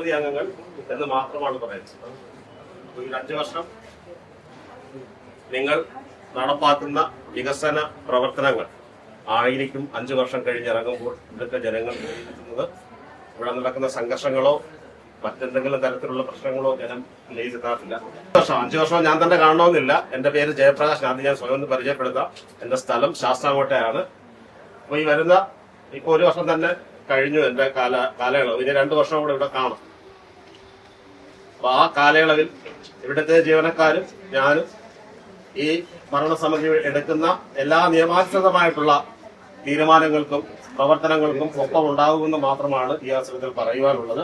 നിരവധി അംഗങ്ങൾ എന്ന് മാത്രമാണ് പറയുന്നത്. ഒരു 5 വർഷം നിങ്ങൾ നടപ്പാക്കുന്ന വികസന പ്രവർത്തനങ്ങൾ ആയിരിക്കും 5 വർഷം കഴിഞ്ഞിറങ്ങുമ്പോൾ ഇവിടുത്തെ ജനങ്ങൾ വിലയിരുത്തുന്നത്. ഇവിടെ നടക്കുന്ന സംഘർഷങ്ങളോ മറ്റെന്തെങ്കിലും തരത്തിലുള്ള പ്രശ്നങ്ങളോ ജനം വിലയിരുത്താറില്ല. 5 വർഷം ഞാൻ തന്നെ കാണണമെന്നില്ല. എന്റെ പേര് ജയപ്രകാശ്. ആദ്യം ഞാൻ സ്വയം ഒന്ന് പരിചയപ്പെടുത്താം. എന്റെ സ്ഥലം ശാസ്താംകോട്ടയാണ്. അപ്പൊ ഈ വരുന്ന ഇപ്പൊ 1 വർഷം തന്നെ കഴിഞ്ഞു എന്റെ കാലയളവ്. ഇനി 2 വർഷം കൂടെ ഇവിടെ കാണും. അപ്പൊ ആ കാലയളവിൽ ഇവിടുത്തെ ജീവനക്കാരും ഞാനും ഈ ഭരണസമിതി എടുക്കുന്ന എല്ലാ നിയമാനുസൃതമായിട്ടുള്ള തീരുമാനങ്ങൾക്കും പ്രവർത്തനങ്ങൾക്കും ഒപ്പം ഉണ്ടാകുമെന്ന് മാത്രമാണ് ഈ അവസരത്തിൽ പറയുവാനുള്ളത്.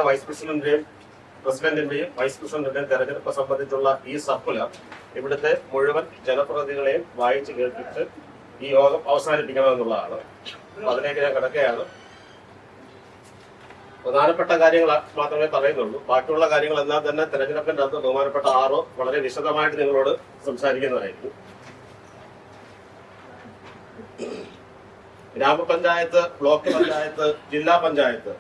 വൈസ് പ്രസിഡന്റിന്റെയും വൈസ് പ്രസിഡന്റിന്റെയും തെരഞ്ഞെടുപ്പ് സംബന്ധിച്ചുള്ള ഈ സർക്കുലർ ഇവിടുത്തെ മുഴുവൻ ജനപ്രതിനിധികളെയും വായിച്ചു കേൾപ്പിച്ച് ഈ യോഗം അവസാനിപ്പിക്കണമെന്നുള്ളതാണ്. അപ്പൊ അതിലേക്ക് ഞാൻ കിടക്കുകയാണ്. പ്രധാനപ്പെട്ട കാര്യങ്ങൾ മാത്രമേ പറയുന്നുള്ളൂ. ബാക്കിയുള്ള കാര്യങ്ങളെല്ലാം തന്നെ തെരഞ്ഞെടുപ്പിന്റെ അകത്ത് ബഹുമാനപ്പെട്ട ആറോ വളരെ വിശദമായിട്ട് നിങ്ങളോട് സംസാരിക്കുന്നതായിരിക്കും. ഗ്രാമപഞ്ചായത്ത്, ബ്ലോക്ക് പഞ്ചായത്ത്, ജില്ലാ പഞ്ചായത്ത്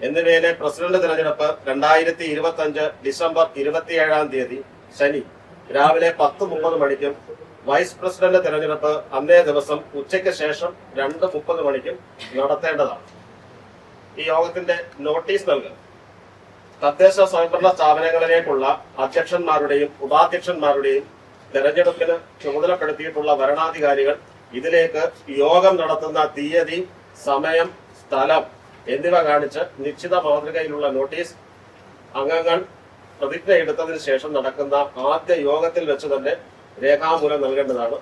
എന്നിവയിലെ പ്രസിഡന്റ് തെരഞ്ഞെടുപ്പ് 2025 ഡിസംബർ 27-ാം തീയതി ശനി രാവിലെ 10:30 മണിക്കും വൈസ് പ്രസിഡന്റ് തെരഞ്ഞെടുപ്പ് അന്നേ ദിവസം ഉച്ചയ്ക്ക് ശേഷം 2:30 മണിക്കും നടത്തേണ്ടതാണ്. ഈ യോഗത്തിന്റെ നോട്ടീസ് നൽകുക തദ്ദേശ സ്വയംഭരണ സ്ഥാപനങ്ങളിലേക്കുള്ള അധ്യക്ഷന്മാരുടെയും ഉപാധ്യക്ഷന്മാരുടെയും തെരഞ്ഞെടുപ്പിന് ചുമതലപ്പെടുത്തിയിട്ടുള്ള വരണാധികാരികൾ ഇതിലേക്ക് യോഗം നടത്തുന്ന തീയതി, സമയം, സ്ഥലം എന്നിവ കാണിച്ച് നിശ്ചിത മാതൃകയിലുള്ള നോട്ടീസ് അംഗങ്ങൾ പ്രതിജ്ഞ എടുത്തതിനു ശേഷം നടക്കുന്ന ആദ്യ യോഗത്തിൽ വെച്ച് തന്നെ രേഖാമൂലം നൽകേണ്ടതാണ്.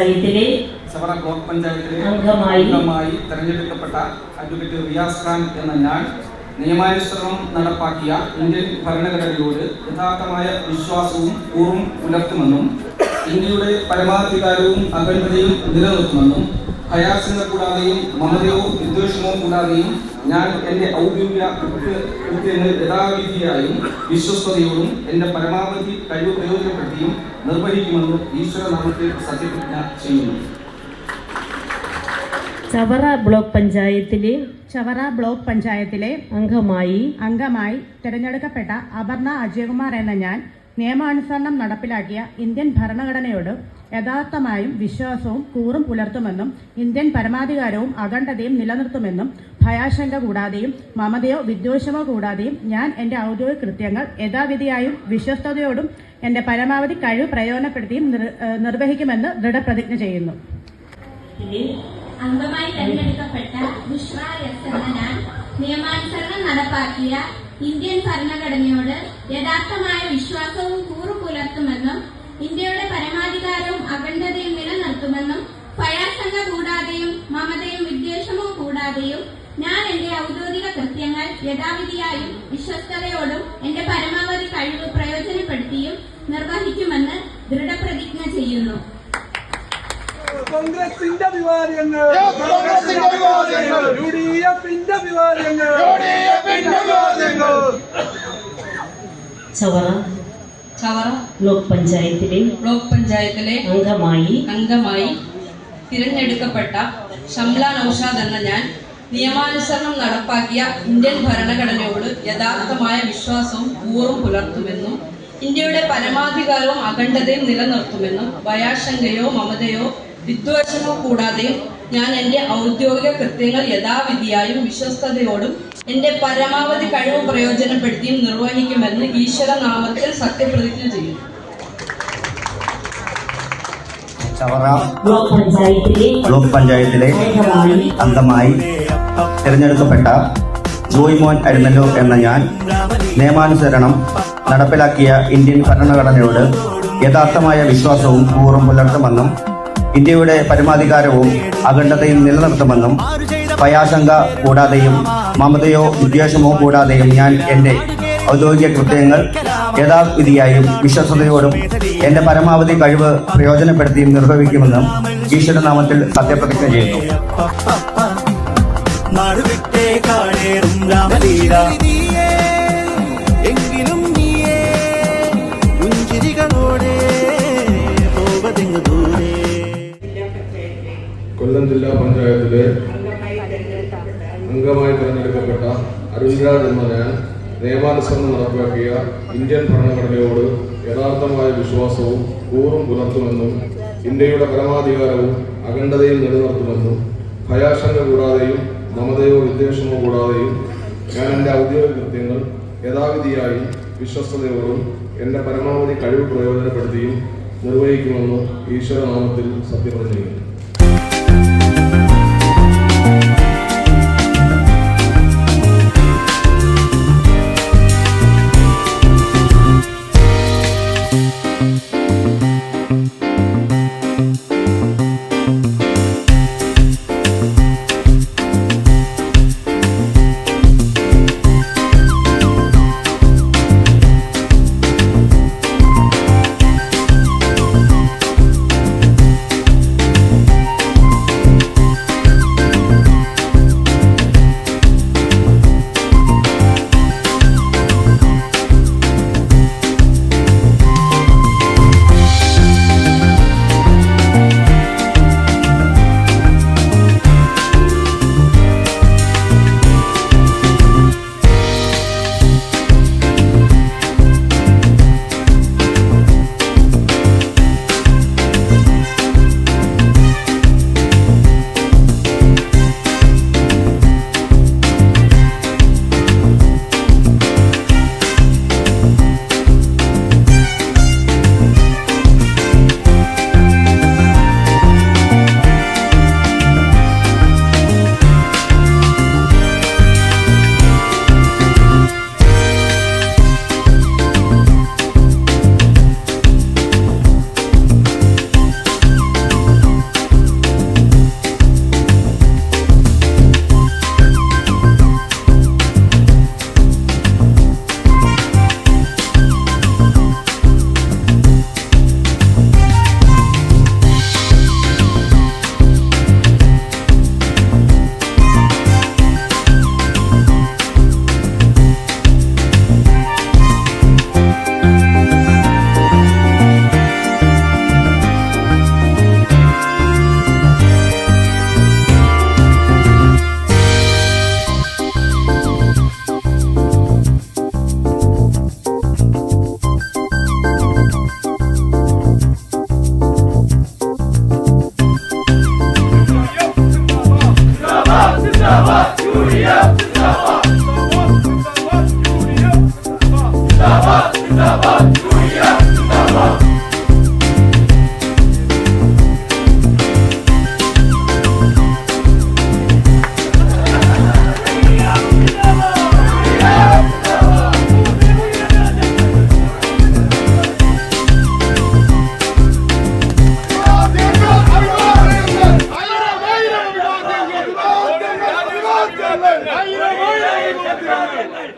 പഞ്ചായത്തിലെ ചവറ ബ്ലോക്ക് പഞ്ചായത്തിലെ അംഗമായി തെരഞ്ഞെടുക്കപ്പെട്ട അഡ്വക്കേറ്റ് റിയാസ് ഖാൻ എന്ന ഞാൻ നിയമാനുസരണം നടപ്പാക്കിയ ഇന്ത്യൻ ഭരണഘടനയോട് യഥാർത്ഥമായ വിശ്വാസവും കൂറും പുലർത്തുമെന്നും ഇന്ത്യയുടെ പരമാധികാരവും അഖണ്ഡതയും നിലനിർത്തുമെന്നും ഭയാശങ്ക കൂടാതെയും മമതയോ വിദ്വേഷമോ കൂടാതെയും ഞാൻ എൻ്റെ ഔദ്യോഗിക കൃത്യങ്ങൾ യഥാവിധിയായും വിശ്വസ്തയോടും എൻ്റെ പരമാവധി കഴിവ് പ്രയോജനപ്പെടുത്തിയും നിർവഹിക്കുമെന്നും ഈശ്വരനാമത്തിൽ സത്യപ്രതിജ്ഞ ചെയ്യുന്നു. ചവറ ബ്ലോക്ക് പഞ്ചായത്തിലെ അംഗമായി തിരഞ്ഞെടുക്കപ്പെട്ട അപർണ അജയകുമാർ എന്ന ഞാൻ നിയമാനുസരണം നടപ്പിലാക്കിയ ഇന്ത്യൻ ഭരണഘടനയോട് യഥാർത്ഥമായും വിശ്വാസവും കൂറും പുലർത്തുമെന്നും ഇന്ത്യൻ പരമാധികാരവും അഖണ്ഡതയും നിലനിർത്തുമെന്നും ഭയാശങ്ക കൂടാതെയും മമതയോ വിദ്വേഷമോ കൂടാതെയും ഞാൻ എൻ്റെ ഔദ്യോഗിക കൃത്യങ്ങൾ യഥാവിധിയായും വിശ്വസ്തയോടും എൻ്റെ പരമാവധി കഴിവ് പ്രയോജനപ്പെടുത്തിയും നിർവഹിക്കുമെന്ന് ദൃഢപ്രതിജ്ഞ ചെയ്യുന്നു. അംഗമായി തെരഞ്ഞെടുക്കപ്പെട്ട ബുഷ്ര എസ് എന്ന ഞാൻ നിയമാനുസരണം നടപ്പാക്കിയ ഇന്ത്യൻ ഭരണഘടനയോട് യഥാർത്ഥമായ വിശ്വാസവും കൂറു പുലർത്തുമെന്നും ഇന്ത്യയുടെ പരമാധികാരവും അഖണ്ഡതയും നിലനിർത്തുമെന്നും ഭയാശങ്ക കൂടാതെയും മമതയും വിദ്വേഷമോ കൂടാതെയും ഞാൻ എന്റെ ഔദ്യോഗിക കൃത്യങ്ങൾ യഥാവിധിയായും വിശ്വസ്തയോടും എന്റെ പരമാവധി കഴിവ് പ്രയോജനപ്പെടുത്തിയും നിർവഹിക്കുമെന്ന് ദൃഢപ്രതിജ്ഞ ചെയ്യുന്നു. കോൺഗ്രസിന്റെ വിവാദങ്ങൾ യുഡിഎഫിന്റെ വിവാദങ്ങൾ ചവറ ബ്ലോക്ക് പഞ്ചായത്തിലെ അംഗമായി തിരഞ്ഞെടുക്കപ്പെട്ട ഷംല നൌഷാദ് എന്ന ഞാൻ നിയമാനുസരണം നടപ്പാക്കിയ ഇന്ത്യൻ ഭരണഘടനയോട് യഥാർത്ഥമായ വിശ്വാസവും കൂറും പുലർത്തുമെന്നും ഇന്ത്യയുടെ പരമാധികാരവും അഖണ്ഡതയും നിലനിർത്തുമെന്നും ഭയാശങ്കയോ മമതയോ വിദ്വേഷമോ കൂടാതെയും ഞാൻ എൻ്റെ ഔദ്യോഗിക കൃത്യങ്ങൾ യഥാവിധിയായും വിശ്വസ്തയോടും എൻ്റെ പരമാവധി കഴിവ് പ്രയോജനപ്പെടുത്തിയും നിർവഹിക്കുമെന്ന് ഈശ്വരനാമത്തിൽ സത്യപ്രതിജ്ഞ ചെയ്യുന്നു. ചവറ ബ്ലോക്ക് പഞ്ചായത്തിലെ അംഗമായി തിരഞ്ഞെടുക്കപ്പെട്ട ജോയ്മോൻ അരുന്നല്ലൂർ എന്ന ഞാൻ നിയമാനുസരണം നടപ്പിലാക്കിയ ഇന്ത്യൻ ഭരണഘടനയോട് യഥാർത്ഥമായ വിശ്വാസവും കൂറും പുലർത്തുമെന്നും ഇന്ത്യയുടെ പരമാധികാരവും അഖണ്ഡതയും നിലനിർത്തുമെന്നും ഭയാശങ്ക കൂടാതെയും മമതയോ വിദ്വേഷമോ കൂടാതെയും ഞാൻ എൻ്റെ ഔദ്യോഗിക കൃത്യങ്ങൾ യഥാവിധിയായും വിശ്വസ്തയോടും എൻ്റെ പരമാവധി കഴിവ് പ്രയോജനപ്പെടുത്തിയും നിർവഹിക്കുമെന്നും ഈശ്വരനാമത്തിൽ സത്യപ്രതിജ്ഞ ചെയ്യുന്നു. കൊല്ലം ജില്ലാ പഞ്ചായത്തിലെ അംഗമായി തിരഞ്ഞെടുക്കപ്പെട്ട അരുൺരാജ് എന്ന ഞാൻ നിയമാനുസരണം നടപ്പാക്കിയ ഇന്ത്യൻ ഭരണഘടനയോട് യഥാർത്ഥമായ വിശ്വാസവും കൂറും പുലർത്തുമെന്നും ഇന്ത്യയുടെ പരമാധികാരവും അഖണ്ഡതയും നിലനിർത്തുമെന്നും ഭയാശങ്ക കൂടാതെയും മമതയോ വിദ്വേഷമോ കൂടാതെയും ഞാൻ എൻ്റെ ഔദ്യോഗിക കൃത്യങ്ങൾ യഥാവിധിയായും വിശ്വസ്തയോടും എൻ്റെ പരമാവധി കഴിവ് പ്രയോജനപ്പെടുത്തിയും നിർവഹിക്കുമെന്ന് ഈശ്വരനാമത്തിൽ സത്യപ്രതിജ്ഞ ചെയ്യുന്നു.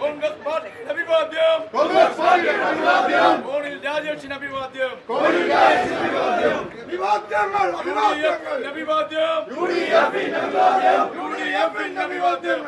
കോൺഗ്രസ് പാർട്ടിയുടെ അഭിവാദ്യം കോണിൽ രാജേഷിന് അഭിവാദ്യം അഭിവാദ്യം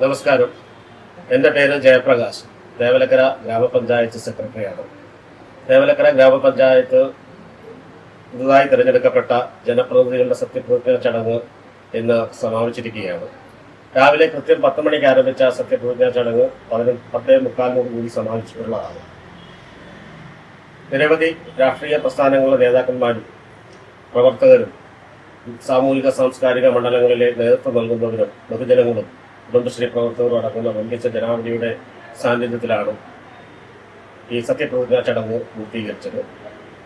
നമസ്കാരം. എൻ്റെ പേര് ജയപ്രകാശ്. തേവലക്കര ഗ്രാമപഞ്ചായത്ത് സെക്രട്ടറിയാണ്. തേവലക്കര ഗ്രാമപഞ്ചായത്ത് പുതുതായി തിരഞ്ഞെടുക്കപ്പെട്ട ജനപ്രതിനിധികളുടെ സത്യപ്രതിജ്ഞാ ചടങ്ങ് ഇന്ന് സമാപിച്ചിരിക്കുകയാണ്. രാവിലെ കൃത്യം 10 മണിക്ക് ആരംഭിച്ച സത്യപ്രതിജ്ഞാ ചടങ്ങ് 10:45 കൂടി സമാപിച്ചിട്ടുള്ളതാണ്. നിരവധി രാഷ്ട്രീയ പ്രസ്ഥാനങ്ങളുടെ നേതാക്കന്മാരും പ്രവർത്തകരും സാമൂഹിക സാംസ്കാരിക മണ്ഡലങ്ങളിലെ നേതൃത്വം നൽകുന്നവരും ബഹുജനങ്ങളും കുടുംബശ്രീ പ്രവർത്തകരും അടങ്ങുന്ന വമ്പിച്ച ജനാവലിയുടെ സാന്നിധ്യത്തിലാണ് ഈ സത്യപ്രതിജ്ഞാ ചടങ്ങ് പൂർത്തീകരിച്ചത്.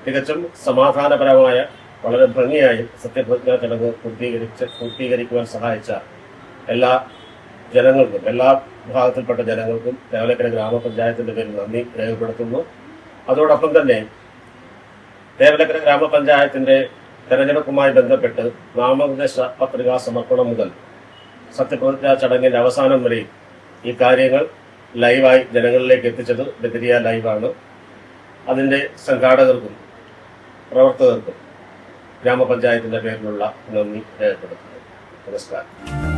തികച്ചും സമാധാനപരമായ വളരെ ഭംഗിയായി സത്യപ്രതിജ്ഞാ ചടങ്ങ് പൂർത്തീകരിക്കുവാൻ സഹായിച്ച എല്ലാ ജനങ്ങൾക്കും, എല്ലാ വിഭാഗത്തിൽപ്പെട്ട ജനങ്ങൾക്കും തേവലക്കര ഗ്രാമപഞ്ചായത്തിന്റെ പേരിൽ നന്ദി രേഖപ്പെടുത്തുന്നു. അതോടൊപ്പം തന്നെ തേവലക്കര ഗ്രാമപഞ്ചായത്തിന്റെ തെരഞ്ഞെടുപ്പുമായി ബന്ധപ്പെട്ട് നാമനിർദ്ദേശ പത്രികാ സമർപ്പണം മുതൽ സത്യപ്രതിജ്ഞാ ചടങ്ങിന്റെ അവസാനം വരെ ഈ കാര്യങ്ങൾ ലൈവായി ജനങ്ങളിലേക്ക് എത്തിച്ചത് ബദിരിയ ലൈവാണ്. അതിന്റെ സംഘാടകർക്കും പ്രവർത്തകർക്കും ഗ്രാമപഞ്ചായത്തിന്റെ പേരിലുള്ള നന്ദി രേഖപ്പെടുത്തുന്നു. നമസ്കാരം.